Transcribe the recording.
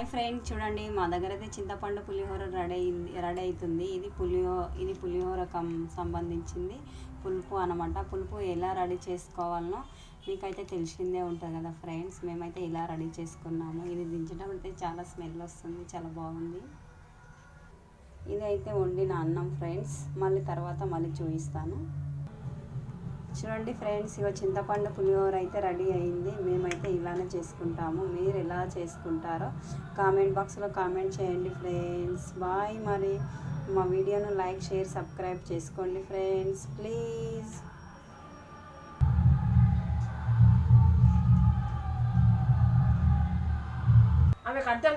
Hi friends, చూడండి మా దగ్గర అయితే చింతపండు పులిహోర రెడీ అవుతుంది. ఇది పులిహోర సంబంధించింది పులుపు అనమాట. పులుపు ఎలా రెడీ చేసుకోవాలనో మీకైతే తెలిసిందే ఉంటుంది కదా ఫ్రెండ్స్. మేమైతే ఇలా రెడీ చేసుకున్నాము. ఇది దించడం అయితే చాలా స్మెల్ వస్తుంది, చాలా బాగుంది. ఇదైతే వండిన అన్నం ఫ్రెండ్స్, మళ్ళీ తర్వాత చూపిస్తాను. చూడండి ఫ్రెండ్స్, ఇవ చింతపండు పులిహోర అయితే రెడీ అయింది. మేమైతే ఇలానే చేసుకుంటాము. మీరు ఎలా చేసుకుంటారో కామెంట్ బాక్స్లో కామెంట్ చేయండి ఫ్రెండ్స్. బాయ్. మరి మా వీడియోను లైక్, షేర్, సబ్స్క్రైబ్ చేసుకోండి ఫ్రెండ్స్ ప్లీజ్. ఆమె కట్టం